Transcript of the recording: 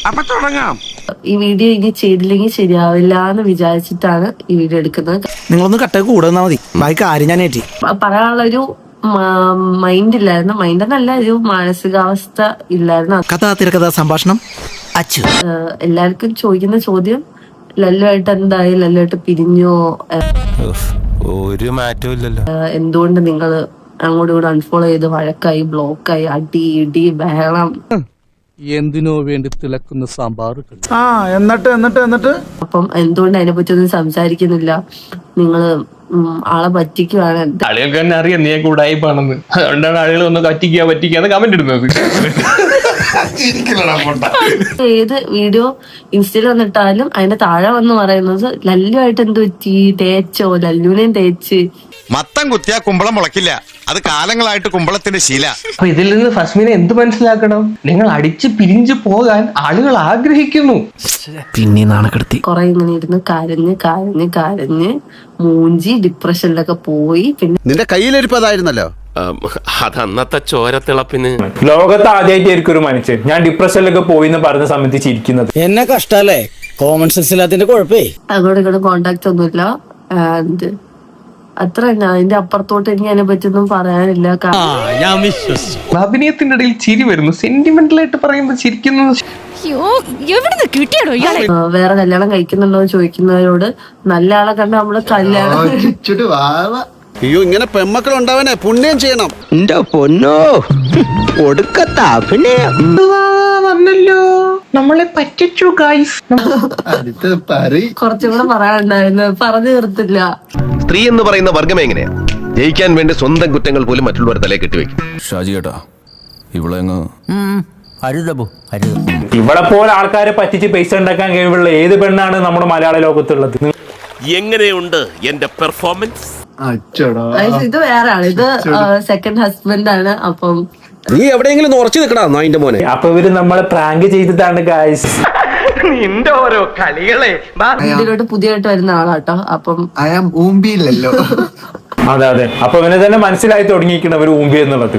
അപ്പൊ തുടങ്ങാം. ഈ വീഡിയോ ഇനി ചെയ്തില്ലെങ്കിൽ ശരിയാവില്ല എന്ന് വിചാരിച്ചിട്ടാണ് ഈ വീഡിയോ എടുക്കുന്നത്. നിങ്ങളൊന്ന് കട്ട കൂടെ നിന്നാ മതി, ബാക്കി കാര്യം ഞാൻ ഏറ്റി. പറയാനുള്ളൊരു മൈൻഡ് ഇല്ലായിരുന്നു, മൈൻഡ് എന്നല്ല, ഒരു മാനസികാവസ്ഥ ഇല്ലായിരുന്നു. കഥാ തിരക്കഥാ സംഭാഷണം അച്ചു. എല്ലാവർക്കും ചോദിക്കുന്ന ചോദ്യം, ലല്ലുമായിട്ട് എന്തായി, ലല്ലുമായിട്ട് പിരിഞ്ഞോ, ഒരു മാറ്റവും ഇല്ലല്ലോ, എന്തുകൊണ്ട് നിങ്ങൾ അങ്ങോട്ടും ഇങ്ങോട്ട് അൺഫോളോ ചെയ്ത് വഴക്കായി, ബ്ലോക്കായി, അടി ഇടി ബഹളം, എന്തിനോ വേണ്ടി തിളക്കുന്ന സാമ്പാർ. എന്നിട്ട് അപ്പം എന്തുകൊണ്ട് അതിനെ പറ്റി ഒന്നും സംസാരിക്കുന്നില്ല, നിങ്ങള് ആളെ പറ്റിക്കുവാണ്. ആളുകൾക്ക് തന്നെ അറിയാം നീ കൂടായിപ്പാണെന്ന്, അതുകൊണ്ടാണ് ആളുകൾ ഒന്ന് പറ്റിക്കാന്ന് കമന്റ് ഇടുന്നത്. ഏത് വീഡിയോ ഇൻസ്റ്റയിൽ വന്നിട്ടാലും അതിന്റെ താഴെ വന്ന് പറയുന്നത് ലല്ലുമായിട്ട് എന്ത് പറ്റി, തേച്ചോ, ലല്ലുവിനെയും തേച്ച്. മത്തം കുത്തിയാ കുമ്പളം മുളക്കില്ല, അത് കാലങ്ങളായിട്ട് കുമ്പളത്തിന്റെ ശീല. അപ്പൊ ഇതിൽ നിന്ന് ഫസ്മിനെ എന്ത് മനസ്സിലാക്കണം? നിങ്ങൾ അടിച്ച് പിരിഞ്ഞു പോകാൻ ആളുകൾ ആഗ്രഹിക്കുന്നു. പിന്നെ നാണക്കെടുത്തി കൊറേ ഇങ്ങനെ ഇരുന്ന് കരഞ്ഞ് മൂഞ്ചി ഡിപ്രഷനിലൊക്കെ പോയി. പിന്നെ നിന്റെ കയ്യിലിരിപ്പതായിരുന്നല്ലോ. അതന്നത്തെ ചോരത്തിളപ്പിന്. ലോകത്ത് ആദ്യമായിട്ടായിരിക്കും ഒരു മനുഷ്യൻ ഞാൻ ഡിപ്രഷനിലൊക്കെ പോയി എന്ന് പറഞ്ഞ സമയത്ത് ചിരിക്കുന്നത്. എന്നെ കഷ്ടല്ലേ, കോമൺ സെൻസ് ഇല്ലാത്തതിന്റെ കുഴപ്പേ. അങ്ങോട്ടും ഇങ്ങോട്ടും കോണ്ടാക്ട് ഒന്നുമില്ല. അത്ര തന്നെ, അതിന്റെ അപ്പുറത്തോട്ട് എനിക്ക് അതിനെ പറ്റിയൊന്നും പറയാനില്ല. അഭിനയത്തിന്റെ ഇടയിൽ ചിരി വരുന്നു, സെന്റിമെന്റൽ ആയിട്ട് പറയുമ്പോൾ ചിരിക്കുന്നത്. വേറെ കല്യാണം കഴിക്കുന്നുണ്ടോ എന്ന് ചോദിക്കുന്നവരോട് നല്ല ആളെ കണ്ട് നമ്മള് കല്യാണം. അയ്യോ, ഇങ്ങനെ പെമ്മക്കൾ ഉണ്ടാവാനേ പുണ്യം ചെയ്യണം. എന്റെ പൊന്നോ, ഒടുക്കത്ത അഭിനയം. വന്നല്ലോ, നമ്മളെ പറ്റിച്ചു ഗൈസ്. കുറച്ചും കൂടെ പറയാനുണ്ടായിരുന്നു, പറഞ്ഞു തീർത്തില്ല. സ്ത്രീ എന്ന് പറയുന്ന വർഗം എങ്ങനെയാ ജയിക്കാൻ വേണ്ടി സ്വന്തം കുറ്റങ്ങൾ പോലും മറ്റുള്ളവരുടെ തലയെ കെട്ടിവെക്കും. ഷാജി കേട്ടാ, ഇവിടെ ഇവിടെ പോലെ ആൾക്കാരെ പറ്റിച്ച് പൈസ ഉണ്ടാക്കാൻ കഴിവുള്ള ഏത് പെണ്ണാണ് നമ്മുടെ മലയാള ലോകത്തുള്ളത്? എങ്ങനെയുണ്ട് എന്റെ പെർഫോമൻസ്? ഇത് വേറെ ആള്, ഇത് സെക്കൻഡ് ഹസ്ബൻഡ് ആണ്. അപ്പം നീ എവിടെയെങ്കിലും ഉറച്ചു നിൽക്കടാ നായിന്റെ മോനെ. അപ്പൊ ഇവര് നമ്മളെ പ്രാങ്ക് ചെയ്തിട്ടാണ് ഗായ്സ്. നിന്റെ ഓരോ കളികളെ. ഇതിലോട്ട് പുതിയതായിട്ട് വരുന്ന ആളാട്ടോ. അപ്പം അതെ അപ്പൊ ഇവനെ തന്നെ മനസ്സിലായി തുടങ്ങിയിരിക്കണം ഒരു ഊമ്പി എന്നുള്ളത്.